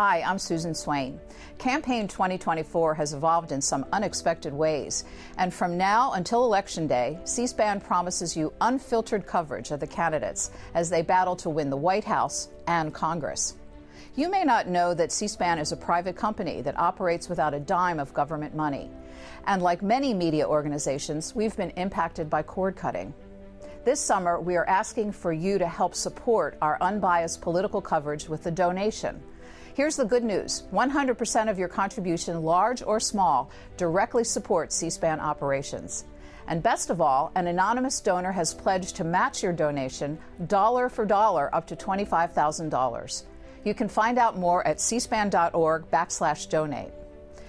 Hi, I'm Susan Swain. Campaign 2024 has evolved in some unexpected ways. And from now until Election Day, C-SPAN promises you unfiltered coverage of the candidates as they battle to win the White House and Congress. You may not know that C-SPAN is a private company that operates without a dime of government money. And like many media organizations, we've been impacted by cord cutting. This summer, we are asking for you to help support our unbiased political coverage with a donation. Here's the good news. 100% of your contribution, large or small, directly supports C-SPAN operations. And best of all, an anonymous donor has pledged to match your donation dollar for dollar up to $25,000. You can find out more at cspan.org/donate.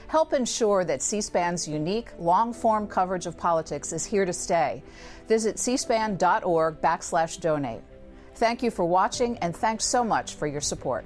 Help ensure that C-SPAN's unique, long-form coverage of politics is here to stay. Visit cspan.org/donate. Thank you for watching, and thanks so much for your support.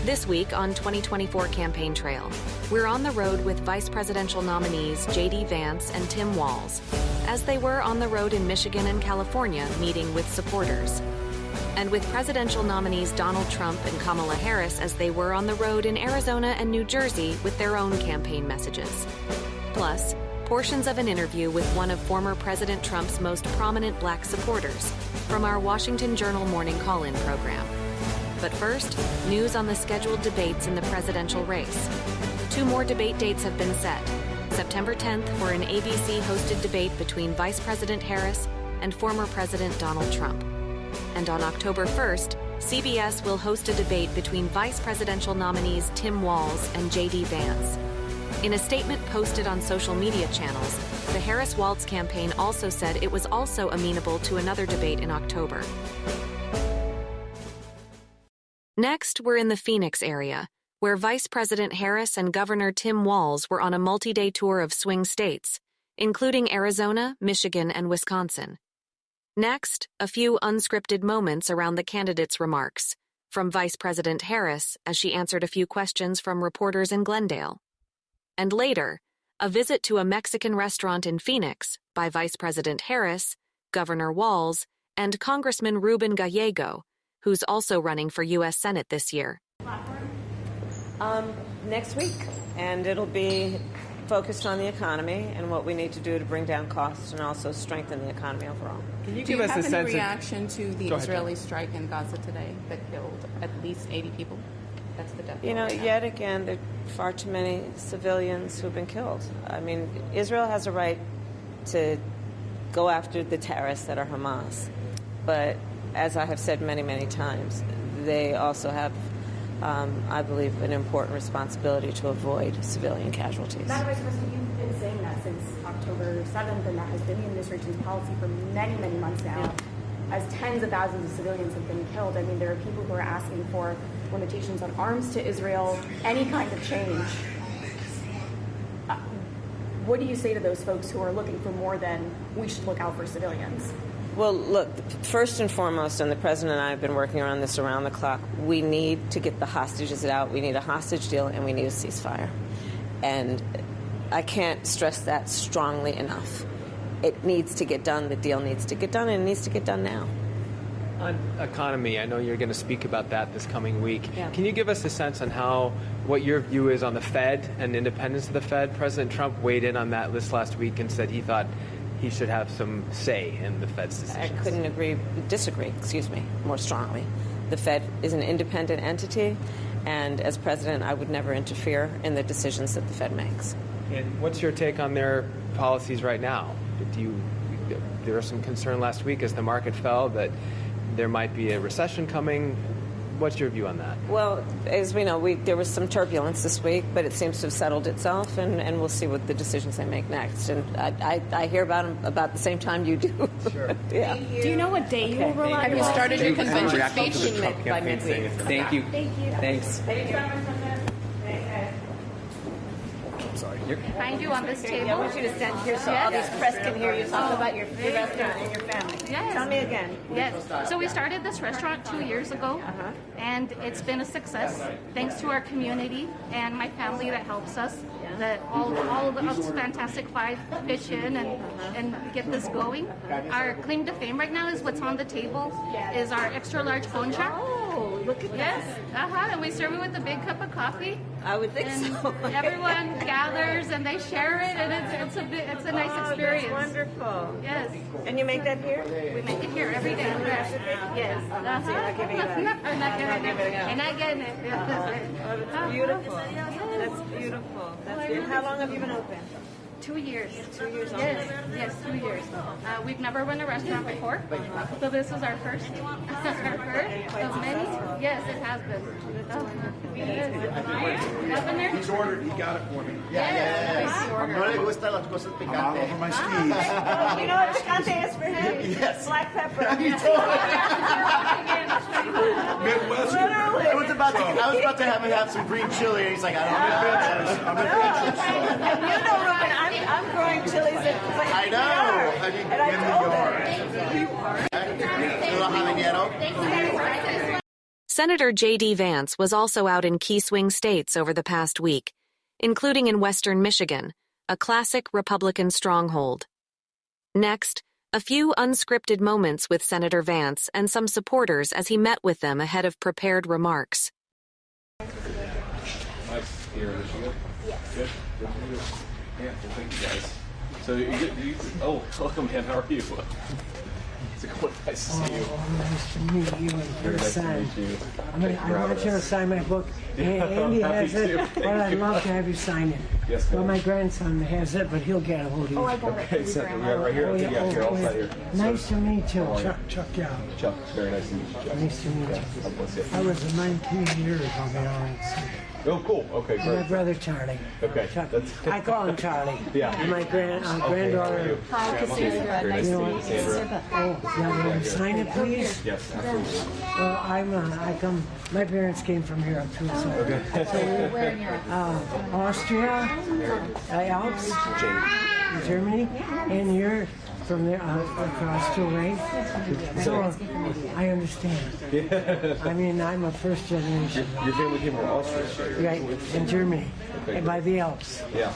This week on 2024 Campaign Trail, we're on the road with vice presidential nominees J.D. Vance and Tim Walz, as they were on the road in Michigan and California meeting with supporters. And with presidential nominees Donald Trump and Kamala Harris as they were on the road in Arizona and New Jersey with their own campaign messages. Plus, portions of an interview with one of former President Trump's most prominent black supporters from our Washington Journal morning call-in program. But first, news on the scheduled debates in the presidential race. 2 more debate dates have been set. September 10th for an ABC-hosted debate between Vice President Harris and former President Donald Trump. And on October 1st, CBS will host a debate between vice presidential nominees Tim Walz and J.D. Vance. In a statement posted on social media channels, the Harris-Walz campaign also said it was also amenable to another debate in October. Next, we're in the Phoenix area, where Vice President Harris and Governor Tim Walz were on a multi-day tour of swing states, including Arizona, Michigan, and Wisconsin. Next, a few unscripted moments around the candidates' remarks, from Vice President Harris as she answered a few questions from reporters in Glendale. And later, a visit to a Mexican restaurant in Phoenix by Vice President Harris, Governor Walz, and Congressman Ruben Gallego, who's also running for U.S. Senate this year. Next week, and it'll be focused on the economy and what we need to do to bring down costs and also strengthen the economy overall. Can you give us a sense of... Do you have any reaction to the Israeli strike in Gaza today that killed at least 80 people? That's the death. You know, yet again, there are far too many civilians who've been killed. I mean, Israel has a right to go after the terrorists that are Hamas, but as I have said many, many times, they also have, I believe, an important responsibility to avoid civilian casualties. Madam Vice President, you've been saying that since October 7th, and that has been the administration's policy for many, many months now, as tens of thousands of civilians have been killed. I mean, there are people who are asking for limitations on arms to Israel, any kind of change. What do you say to those folks who are looking for more than we should look out for civilians? Well, look, first and foremost, and the President and I have been working on this around the clock, we need to get the hostages out. We need a hostage deal, and we need a ceasefire. And I can't stress that strongly enough. It needs to get done. The deal needs to get done, and it needs to get done now. On economy, I know you're going to speak about that this coming week. Yeah. Can you give us a sense on what your view is on the Fed and independence of the Fed? President Trump weighed in on that list last week and said he thought he should have some say in the Fed's decisions. I couldn't disagree more strongly. The Fed is an independent entity, and as president, I would never interfere in the decisions that the Fed makes. And what's your take on their policies right now? There was some concern last week as the market fell that there might be a recession coming. What's your view on that? Well, as we know, there was some turbulence this week, but it seems to have settled itself, and we'll see what the decisions they make next. And I hear about them about the same time you do. Sure. Yeah. Do you know what day you will roll out? Have you started your convention Reaction speech? to the Trump campaign saying Thank you. Thank you. Thanks. Thank you, Madam President. I'm sorry. Find you on this table. I want you to stand here so all these press can hear you talk about your restaurant and your family. Yes. Tell me again. Yes. So we started this restaurant 2 years ago, and it's been a success thanks to our community and my family that helps us. That all of us Fantastic Five pitch in and get this going. Our claim to fame right now is what's on the table is our extra large phone jack. Oh, look at that. Yes. And we serve it with a big cup of coffee. I would think And so. everyone gathers and they share it, and it's a nice experience. That's wonderful. Yes. And you make that here? We make it here every day. Yes. So you're not giving it up. I'm not giving giving it up. And not getting it. Oh, that's beautiful. That's beautiful. That's beautiful. How long have you been open? 2 years. 2 years old. Yes, 2 years. We've never run a restaurant before, so this is our first. Our first of many. Yes, it has been. Governor? He's ordered. He got it for me. Yes. No le gustan las cosas picantes. Over my skis. You know what picante is for him? Yes. Black pepper. Midwest. Literally. I was about to have him have some green chili, and he's like, I don't know. I'm adventurous. And you know, Ruben, I'm growing chilies in my I know. And I told her. Senator J.D. Vance was also out in key swing states over the past week, including in western Michigan, a classic Republican stronghold. Next, a few unscripted moments with Senator Vance and some supporters as he met with them ahead of prepared remarks. Nice here in Michigan. Yes. Good. Good to meet you. Yeah, well, thank you guys. So welcome, man. How are you? It's nice to see you. Nice to meet you in person. Nice to meet you. I want you to sign my book. Andy has it, but I'd love to have you sign it. Yes, well, my grandson has it, but he'll get a hold of you. Oh, I got it. Okay, so right here. Here, I'll sign here. Nice to meet you. Chuck, yeah. Chuck, very nice to meet you, Chuck. Nice to meet you. God bless you. I was 19 years on the RNC. Oh, cool. Okay, great. My brother Charlie. Okay, Chuck. that's I call him Charlie. Yeah. And my granddaughter. Hi, Cassandra. Very nice to meet you, Sandra. Oh, yeah, will you sign it, please? Yes, absolutely. Well, my parents came from Europe too, so. Okay. Where in Europe? Austria, Alps, Germany, and you're from there across too, right? So, I understand. I mean, I'm a first generation. Your family came from Austria, Right, in Germany, Okay. by the Alps. Yeah.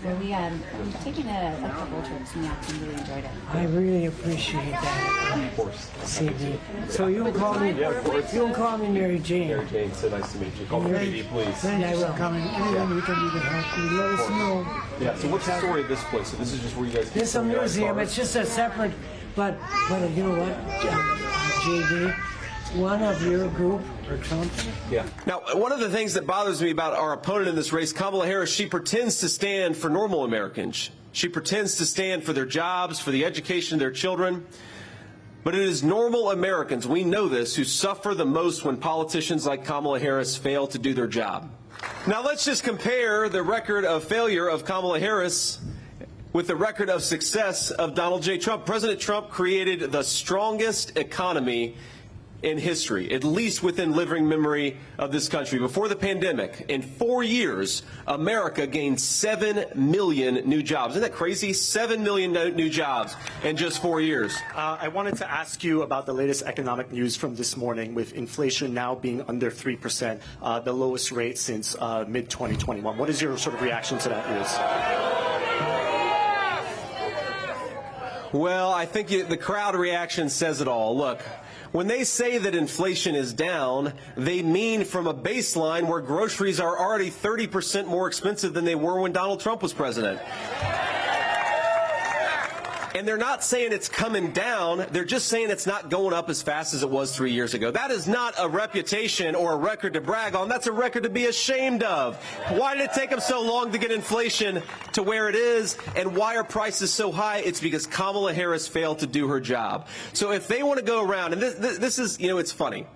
Well, we've taken a couple trips and we really enjoyed it. I really appreciate that. Of course. CD. So you'll call me. Yeah, of course. You'll call me Mary Jane. Mary Jane, so nice to meet you. Call me PD, please. Thanks for coming. Anything we can do to help you, let us know. Yeah. So what's the story of this place? So this is just where you guys. This is a museum. It's just a separate, but you know what, JD, one of your group or Trump's. Yeah. Now, one of the things that bothers me about our opponent in this race, Kamala Harris, she pretends to stand for normal Americans. She pretends to stand for their jobs, for the education of their children. But it is normal Americans, we know this, who suffer the most when politicians like Kamala Harris fail to do their job. Now, let's just compare the record of failure of Kamala Harris with the record of success of Donald J. Trump. President Trump created the strongest economy in history, at least within living memory of this country. Before the pandemic, in 4 years, America gained 7 million new jobs. Isn't that crazy? 7 million new jobs in just 4 years. I wanted to ask you about the latest economic news from this morning, with inflation now being under 3%, the lowest rate since mid-2021. What is your sort of reaction to that news? Well, I think the crowd reaction says it all. Look, when they say that inflation is down, they mean from a baseline where groceries are already 30% more expensive than they were when Donald Trump was president. And they're not saying it's coming down. They're just saying it's not going up as fast as it was 3 years ago. That is not a reputation or a record to brag on. That's a record to be ashamed of. Why did it take them so long to get inflation to where it is? And why are prices so high? It's because Kamala Harris failed to do her job. So if they want to go around, and this is, it's funny.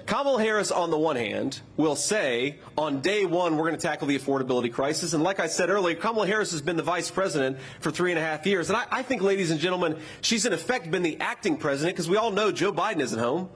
Kamala Harris, on the one hand, will say, on day one, we're going to tackle the affordability crisis. And like I said earlier, Kamala Harris has been the vice president for 3.5 years. And I think, ladies and gentlemen, she's in effect been the acting president, because we all know Joe Biden isn't home.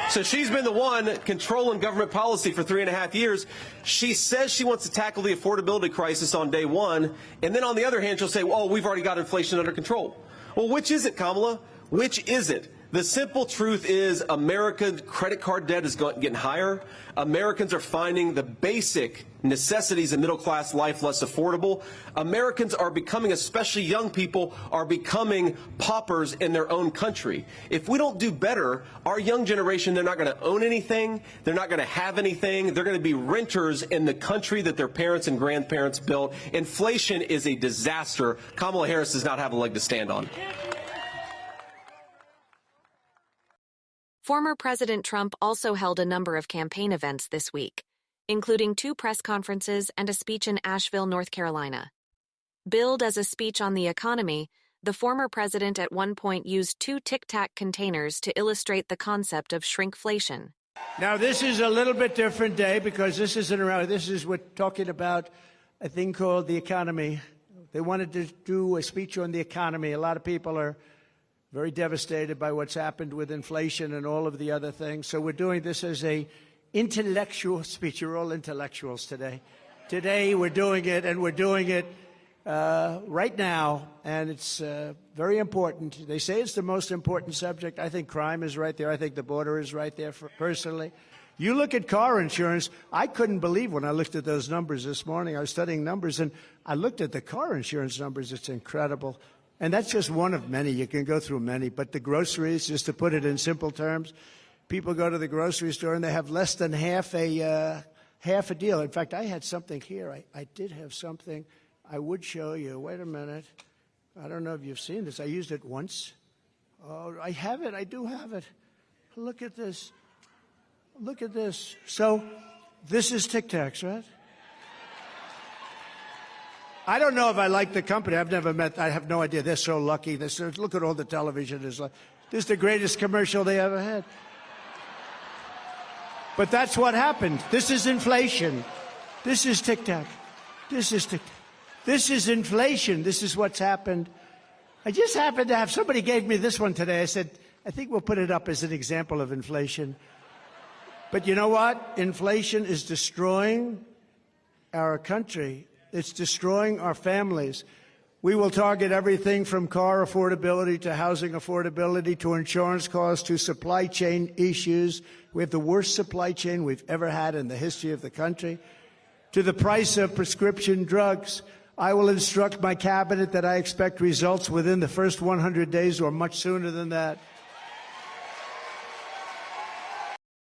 So she's been the one controlling government policy for 3.5 years. She says she wants to tackle the affordability crisis on day one. And then on the other hand, she'll say, well, we've already got inflation under control. Well, which is it, Kamala? Which is it? The simple truth is America's credit card debt is getting higher. Americans are finding the basic necessities of middle-class life less affordable. Americans are becoming, especially young people, are becoming paupers in their own country. If we don't do better, our young generation, they're not going to own anything. They're not going to have anything. They're going to be renters in the country that their parents and grandparents built. Inflation is a disaster. Kamala Harris does not have a leg to stand on. Former President Trump also held a number of campaign events this week, including 2 press conferences and a speech in Asheville, North Carolina. Billed as a speech on the economy, the former president at one point used 2 Tic Tac containers to illustrate the concept of shrinkflation. Now, this is a little bit different day because this isn't around. We're talking about a thing called the economy. They wanted to do a speech on the economy. A lot of people are very devastated by what's happened with inflation and all of the other things. So we're doing this as a intellectual speech. You're all intellectuals today. Today we're doing it, and we're doing it right now, and it's very important. They say it's the most important subject. I think crime is right there. I think the border is right there, personally. You look at car insurance. I couldn't believe when I looked at those numbers this morning. I was studying numbers, and I looked at the car insurance numbers. It's incredible. And that's just one of many. You can go through many. But the groceries, just to put it in simple terms, people go to the grocery store and they have less than half a deal. In fact, I had something here. I did have something I would show you. Wait a minute. I don't know if you've seen this. I used it once. Oh, I have it. I do have it. Look at this. Look at this. So this is Tic Tacs, right? I don't know if I like the company. I've never met. I have no idea. They're so lucky. Look at all the television. This is the greatest commercial they ever had. But that's what happened. This is inflation. This is Tic Tac. This is Tic Tac. This is inflation. This is what's happened. I just happened to have, somebody gave me this one today. I said, I think we'll put it up as an example of inflation. But you know what? Inflation is destroying our country. It's destroying our families. We will target everything from car affordability to housing affordability to insurance costs to supply chain issues. We have the worst supply chain we've ever had in the history of the country. To the price of prescription drugs. I will instruct my cabinet that I expect results within the first 100 days or much sooner than that.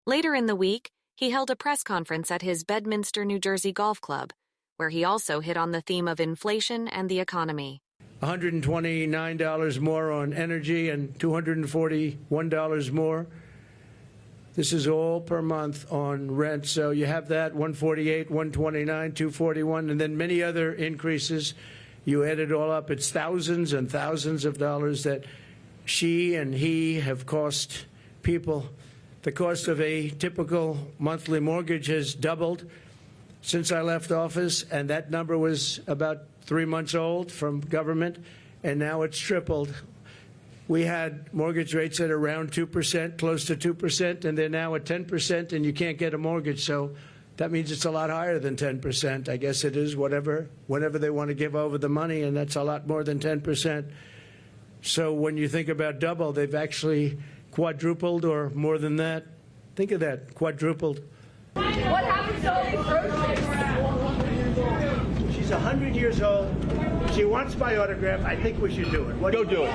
Later in the week, he held a press conference at his Bedminster, New Jersey golf club, where he also hit on the theme of inflation and the economy. $129 more on energy and $241 more. This is all per month on rent. So you have that, $148, $129, $241, and then many other increases. You add it all up, it's thousands and thousands of dollars that she and he have cost people. The cost of a typical monthly mortgage has doubled since I left office, and that number was about 3 months old from government, and now it's tripled. We had mortgage rates at around 2%, close to 2%, and they're now at 10%, and you can't get a mortgage. So that means it's a lot higher than 10%. I guess it is whenever they want to give over the money, and that's a lot more than 10%. So when you think about double, they've actually quadrupled or more than that. Think of that, quadrupled. What happens to all these groceries? She's 100 years old. She wants my autograph. I think we should do it. Go do it.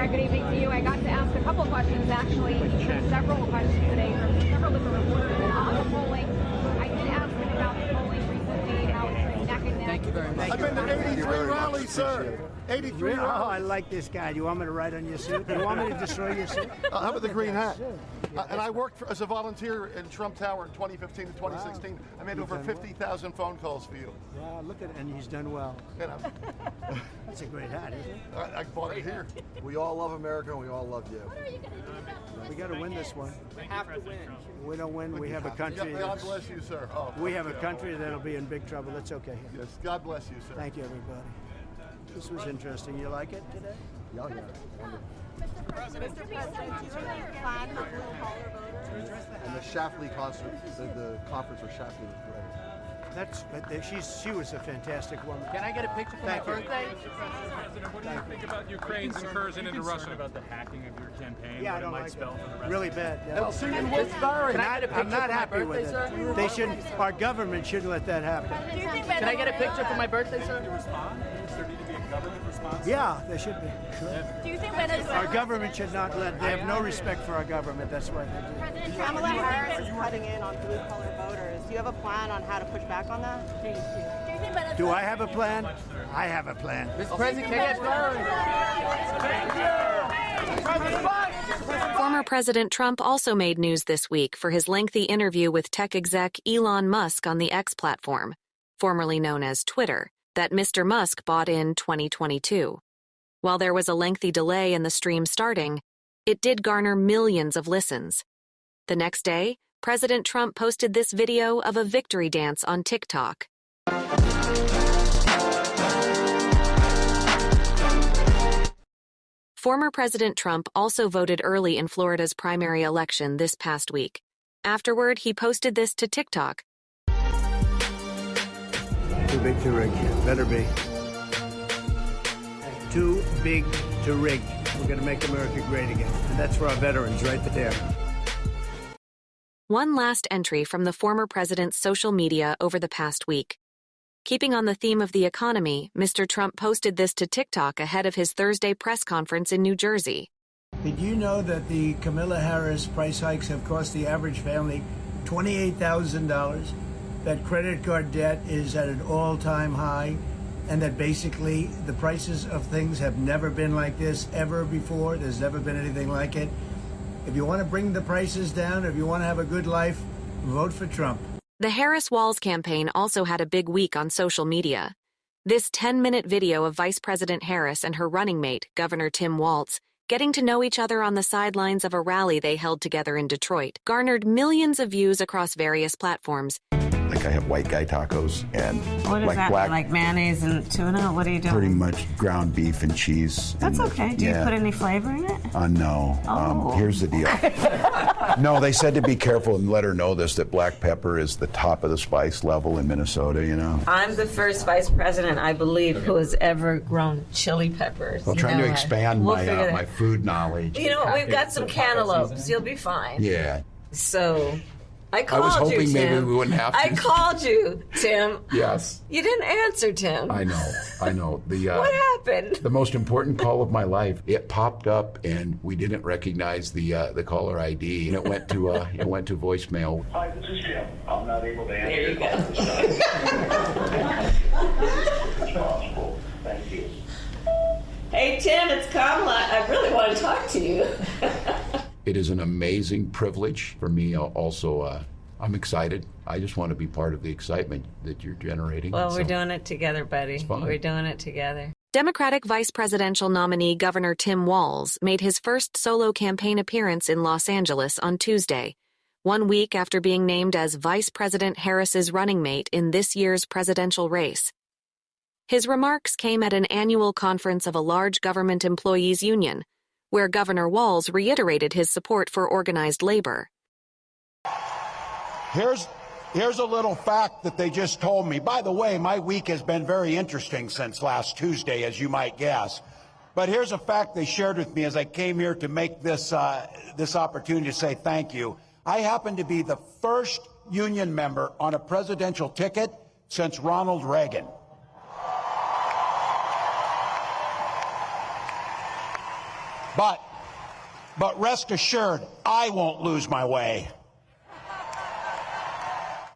Good evening to you. I got to ask a couple questions, actually, several questions today from several different reporters on the polling. I did ask him about the polling recently, how it's been neck and neck. Thank you very much. I've been to 83 rallies me, sir. 83 years old. Oh, I like this guy. Do you want me to write on your suit? Do you want me to destroy your suit? How about the green hat? And I worked as a volunteer in Trump Tower in 2015 to 2016. Wow. I made over 50,000 phone calls for you. Wow, look at it. And he's done well. You know. That's a great hat, isn't it? I bought it here. We all love America, and we all love you. We got to win this one. We have to win. We don't win. We have a country. God bless you, sir. Oh, we have a country that'll be in big trouble. That's okay. Yes, God bless you, sir. Thank you, everybody. This was interesting. You like it today? Yeah, yeah. Mr. President, do you have a plan for blue-collar voters? And the Shafley concert, the conference where Shafley was great. She was a fantastic woman. Can I get a picture for my birthday? Mr. President, what do you think about Ukraine's incursion into Russia? About the hacking of your campaign? Yeah, I don't like that. Really bad. Yeah. I'm not happy with it. They shouldn't. Our government shouldn't let that happen. Can I get a picture for my birthday, sir? Does there need to be a government response? Yeah, there should be. Sure. Do you think Venezuela? Our government should not let. They have no respect for our government. That's why they do. President Kamala Harris is cutting in on blue-collar voters. Do you have a plan on how to push back on that? Do I have a plan? I have a plan. Mr. President, can I Former President Trump also made news this week for his lengthy interview with tech exec Elon Musk on the X platform, formerly known as Twitter, that Mr. Musk bought in 2022. While there was a lengthy delay in the stream starting, it did garner millions of listens. The next day, President Trump posted this video of a victory dance on TikTok. Former President Trump also voted early in Florida's primary election this past week. Afterward, he posted this to TikTok. Too big to rig. Better be. Too big to rig. We're going to make America great again. And that's for our veterans right there. One last entry from the former president's social media over the past week. Keeping on the theme of the economy, Mr. Trump posted this to TikTok ahead of his Thursday press conference in New Jersey. Did you know that the Kamala Harris price hikes have cost the average family $28,000? That credit card debt is at an all-time high, and that basically the prices of things have never been like this ever before. There's never been anything like it. If you want to bring the prices down, if you want to have a good life, vote for Trump. The Harris-Walz campaign also had a big week on social media. This 10-minute video of Vice President Harris and her running mate, Governor Tim Walz, getting to know each other on the sidelines of a rally they held together in Detroit, garnered millions of views across various platforms. Like I have white guy tacos and What is like that? black, Like mayonnaise and tuna? What are you doing? pretty much ground beef and cheese. That's and, okay. Do you put any flavor in it? No. Oh. Here's the deal. No, they said to be careful and let her know this, that black pepper is the top of the spice level in Minnesota, you know. I'm the first vice president, I believe, who has ever grown chili peppers. Well, trying to expand my food knowledge. You know what? We've got some cantaloupes. You'll be fine. Yeah. So, I I called was hoping you, Tim. maybe we wouldn't have to. I called you, Tim. Yes. You didn't answer, Tim. I know. What happened? The most important call of my life. It popped up, and we didn't recognize the caller ID, and it went to voicemail. Hi, this is Jim. I'm not able to answer. There you go. Possible. Thank you. Hey, Tim, it's Kamala. I really want to talk to you. It is an amazing privilege for me. Also, I'm excited. I just want to be part of the excitement that you're generating. Well, we're doing it together, buddy. We're doing it together. Democratic vice presidential nominee Governor Tim Walz made his first solo campaign appearance in Los Angeles on Tuesday, 1 week after being named as Vice President Harris's running mate in this year's presidential race. His remarks came at an annual conference of a large government employees union, where Governor Walz reiterated his support for organized labor. Here's a little fact that they just told me. By the way, my week has been very interesting since last Tuesday, as you might guess. But here's a fact they shared with me as I came here to make this opportunity to say thank you. I happen to be the first union member on a presidential ticket since Ronald Reagan. But rest assured, I won't lose my way.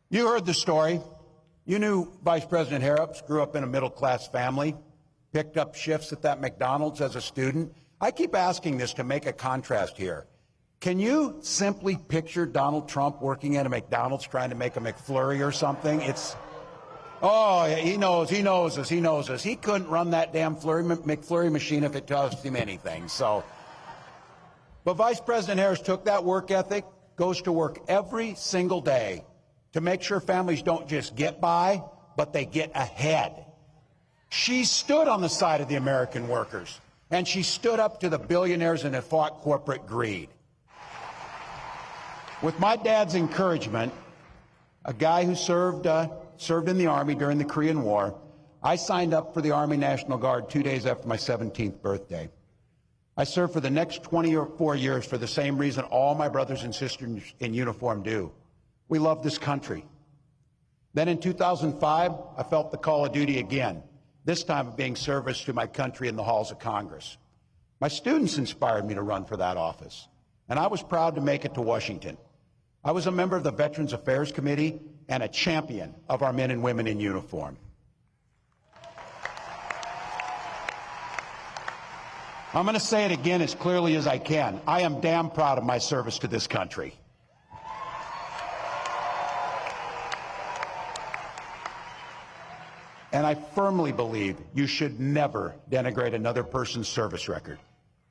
You heard the story. You knew Vice President Harris grew up in a middle-class family. picked up shifts at that McDonald's as a student. I keep asking this to make a contrast here. Can you simply picture Donald Trump working at a McDonald's trying to make a McFlurry or something? Oh, he knows us. He couldn't run that damn McFlurry machine if it cost him anything. But Vice President Harris took that work ethic, goes to work every single day to make sure families don't just get by, but they get ahead. She stood on the side of the American workers, and she stood up to the billionaires and fought corporate greed. With my dad's encouragement, a guy who served in the Army during the Korean War, I signed up for the Army National Guard 2 days after my 17th birthday. I served for the next 24 years for the same reason all my brothers and sisters in uniform do. We love this country. Then in 2005, I felt the call of duty again, this time of being service to my country in the halls of Congress. My students inspired me to run for that office, and I was proud to make it to Washington. I was a member of the Veterans Affairs Committee and a champion of our men and women in uniform. I'm going to say it again as clearly as I can. I am damn proud of my service to this country. And I firmly believe you should never denigrate another person's service record.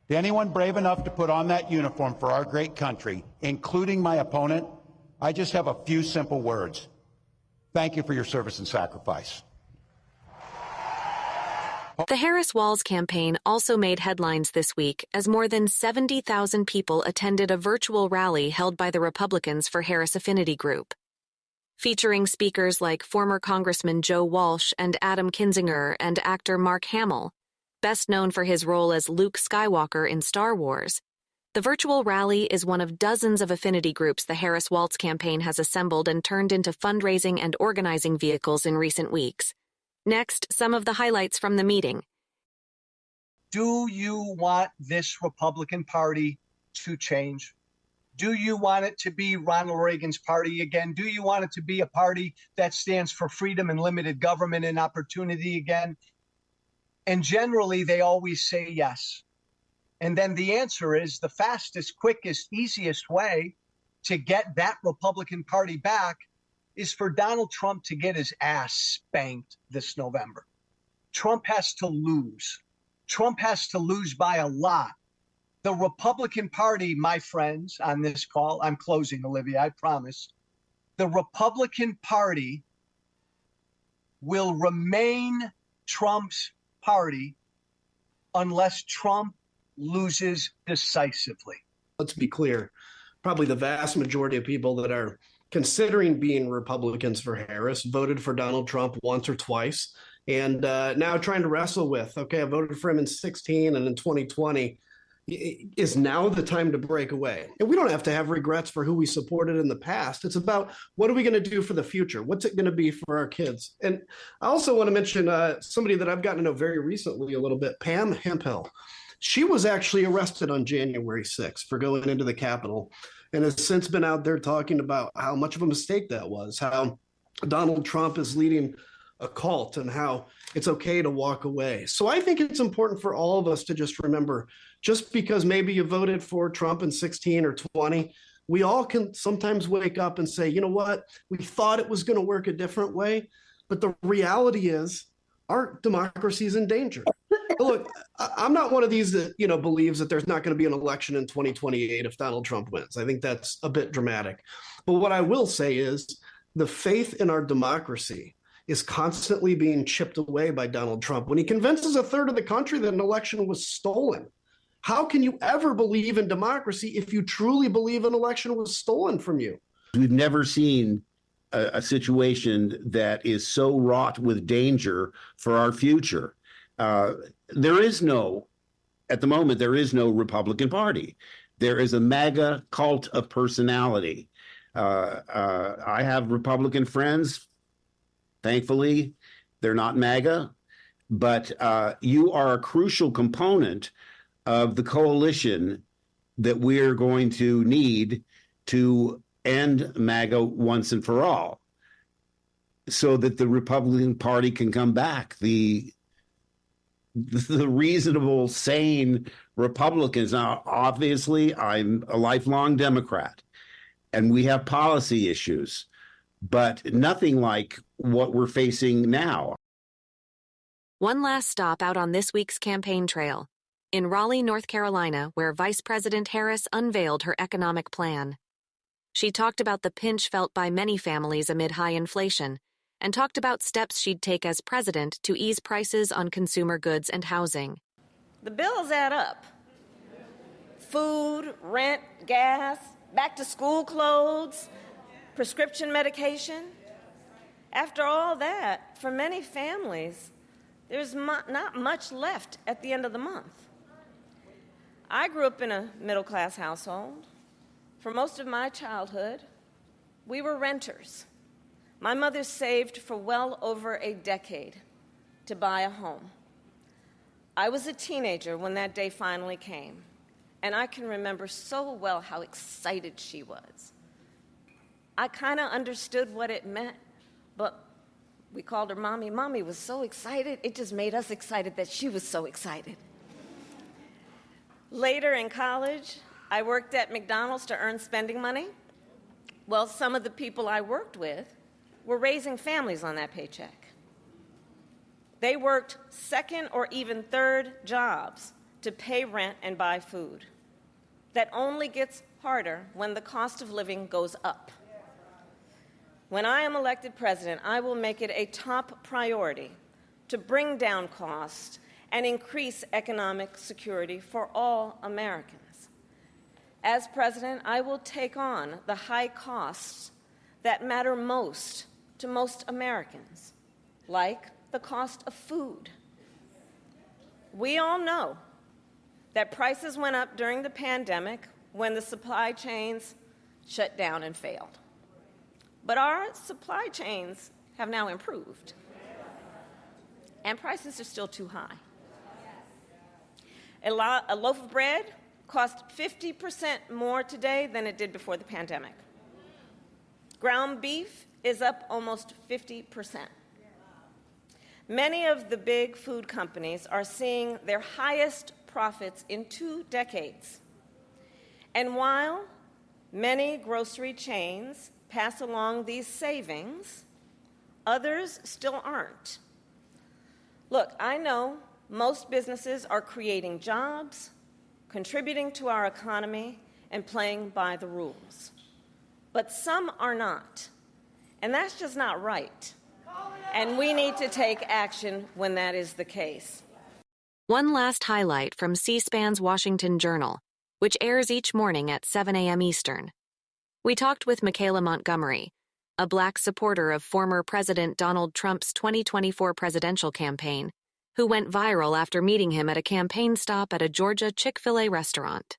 To anyone brave enough to put on that uniform for our great country, including my opponent, I just have a few simple words. Thank you for your service and sacrifice. The Harris-Walz campaign also made headlines this week as more than 70,000 people attended a virtual rally held by the Republicans for Harris Affinity Group. Featuring speakers like former Congressman Joe Walsh and Adam Kinzinger and actor Mark Hamill, best known for his role as Luke Skywalker in Star Wars. The virtual rally is one of dozens of affinity groups the Harris-Walz campaign has assembled and turned into fundraising and organizing vehicles in recent weeks. Next, some of the highlights from the meeting. Do you want this Republican Party to change? Do you want it to be Ronald Reagan's party again? Do you want it to be a party that stands for freedom and limited government and opportunity again? And generally, they always say yes. And then the answer is the fastest, quickest, easiest way to get that Republican Party back is for Donald Trump to get his ass spanked this November. Trump has to lose. Trump has to lose by a lot. The Republican Party, my friends, on this call, I'm closing, Olivia, I promise. The Republican Party will remain Trump's party unless Trump loses decisively. Let's be clear. Probably the vast majority of people that are considering being Republicans for Harris voted for Donald Trump once or twice and now trying to wrestle with, okay, I voted for him in 2016 and in 2020. Is now the time to break away? And we don't have to have regrets for who we supported in the past. It's about what are we going to do for the future? What's it going to be for our kids? And I also want to mention somebody that I've gotten to know very recently a little bit, Pam Hemphill. She was actually arrested on January 6th for going into the Capitol and has since been out there talking about how much of a mistake that was, how Donald Trump is leading a cult and how it's okay to walk away. So I think it's important for all of us to just remember, just because maybe you voted for Trump in 16 or 20, we all can sometimes wake up and say, you know what, we thought it was going to work a different way, but the reality is our democracy is in danger. Look, I'm not one of these that, believes that there's not going to be an election in 2028 if Donald Trump wins. I think that's a bit dramatic. But what I will say is the faith in our democracy is constantly being chipped away by Donald Trump when he convinces a third of the country that an election was stolen. How can you ever believe in democracy if you truly believe an election was stolen from you? We've never seen a situation that is so wrought with danger for our future. At the moment, there is no Republican Party. There is a MAGA cult of personality. I have Republican friends. Thankfully, they're not MAGA, but you are a crucial component of the coalition that we're going to need to end MAGA once and for all, so that the Republican Party can come back. The the reasonable, sane Republicans. Now, obviously, I'm a lifelong Democrat, and we have policy issues, but nothing like what we're facing now. One last stop out on this week's campaign trail, in Raleigh, North Carolina, where Vice President Harris unveiled her economic plan. She talked about the pinch felt by many families amid high inflation, and talked about steps she'd take as president to ease prices on consumer goods and housing. The bills add up. Food, rent, gas, back-to-school clothes, prescription medication. After all that, for many families, there's not much left at the end of the month. I grew up in a middle-class household. For most of my childhood, we were renters. My mother saved for well over a decade to buy a home. I was a teenager when that day finally came, and I can remember so well how excited she was. I kind of understood what it meant, but we called her Mommy. Mommy was so excited, it just made us excited that she was so excited. Later in college, I worked at McDonald's to earn spending money. Well, some of the people I worked with were raising families on that paycheck. They worked second or even third jobs to pay rent and buy food. That only gets harder when the cost of living goes up. When I am elected president, I will make it a top priority to bring down costs and increase economic security for all Americans. As president, I will take on the high costs that matter most to most Americans, like the cost of food. We all know that prices went up during the pandemic when the supply chains shut down and failed. But our supply chains have now improved, and prices are still too high. A loaf of bread costs 50% more today than it did before the pandemic. Ground beef is up almost 50%. Many of the big food companies are seeing their highest profits in 2 decades. And while many grocery chains pass along these savings, others still aren't. Look, I know most businesses are creating jobs, contributing to our economy, and playing by the rules. But some are not. And that's just not right. And we need to take action when that is the case. One last highlight from C-SPAN's Washington Journal, which airs each morning at 7 a.m. Eastern. We talked with Michaela Montgomery, a Black supporter of former President Donald Trump's 2024 presidential campaign, who went viral after meeting him at a campaign stop at a Georgia Chick-fil-A restaurant.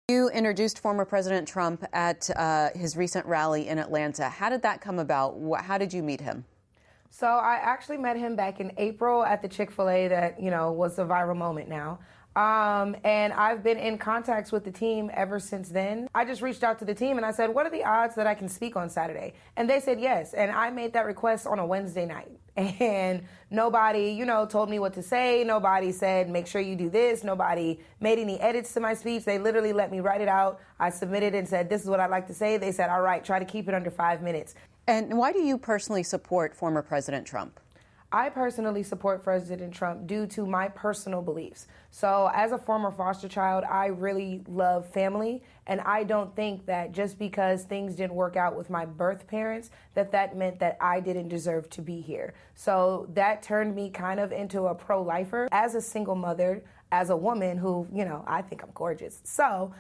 You introduced former President Trump at his recent rally in Atlanta. How did that come about? How did you meet him? So I actually met him back in April at the Chick-fil-A that, was a viral moment now. And I've been in contact with the team ever since then. I just reached out to the team and I said, what are the odds that I can speak on Saturday? And they said yes. And I made that request on a Wednesday night. And nobody, told me what to say. Nobody said, make sure you do this. Nobody made any edits to my speech. They literally let me write it out. I submitted and said, this is what I'd like to say. They said, all right, try to keep it under 5 minutes. And why do you personally support former President Trump? I personally support President Trump due to my personal beliefs. So as a former foster child, I really love family, and I don't think that just because things didn't work out with my birth parents, that meant that I didn't deserve to be here. So that turned me kind of into a pro-lifer. As a single mother, as a woman who, I think I'm gorgeous. So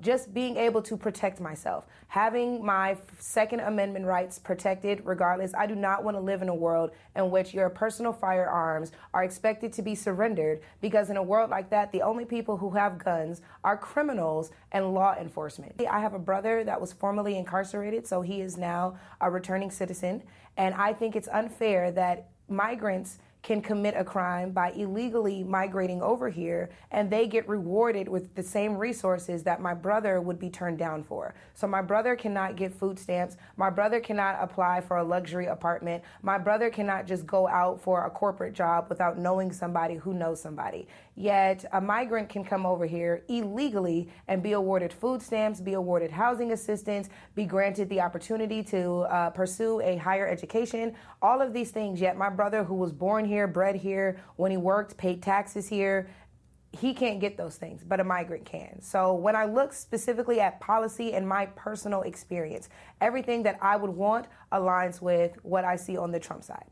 just being able to protect myself, having my Second Amendment rights protected regardless. I do not want to live in a world in which your personal firearms are expected to be surrendered, because in a world like that, the only people who have guns are criminals and law enforcement. I have a brother that was formerly incarcerated, so he is now a returning citizen. And I think it's unfair that migrants can commit a crime by illegally migrating over here, and they get rewarded with the same resources that my brother would be turned down for. So my brother cannot get food stamps. My brother cannot apply for a luxury apartment. My brother cannot just go out for a corporate job without knowing somebody who knows somebody. Yet a migrant can come over here illegally and be awarded food stamps, be awarded housing assistance, be granted the opportunity to pursue a higher education, all of these things. Yet my brother, who was born here, bred here, when he worked, paid taxes here, he can't get those things, but a migrant can. So when I look specifically at policy and my personal experience, everything that I would want aligns with what I see on the Trump side.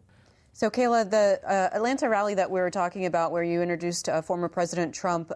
So, Kayla, the Atlanta rally that we were talking about, where you introduced former President Trump,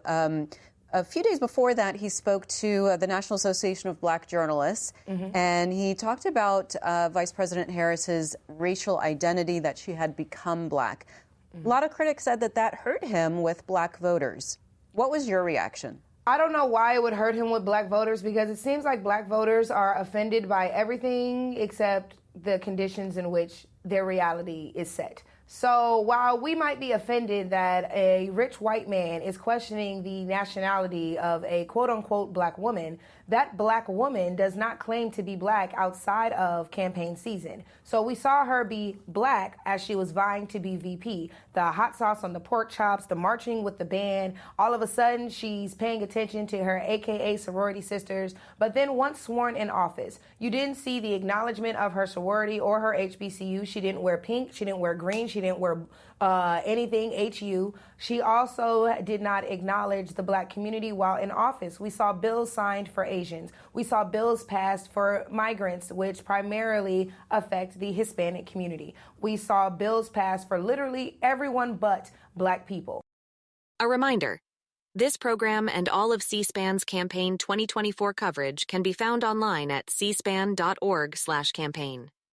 a few days before that, he spoke to the National Association of Black Journalists, and he talked about Vice President Harris's racial identity, that she had become black. A lot of critics said that that hurt him with black voters. What was your reaction? I don't know why it would hurt him with black voters, because it seems like black voters are offended by everything except the conditions in which their reality is set. So while we might be offended that a rich white man is questioning the nationality of a quote-unquote black woman, that black woman does not claim to be black outside of campaign season. So we saw her be black as she was vying to be VP. The hot sauce on the pork chops, the marching with the band, all of a sudden she's paying attention to her AKA sorority sisters. But then once sworn in office, you didn't see the acknowledgement of her sorority or her HBCU. She didn't wear pink, she didn't wear green, she didn't wear anything HU. She also did not acknowledge the black community while in office. We saw bills signed for Asians. We saw bills passed for migrants, which primarily affect the Hispanic community. We saw bills passed for literally everyone but black people. A reminder, this program and all of C-SPAN's campaign 2024 coverage can be found online at cspan.org/campaign.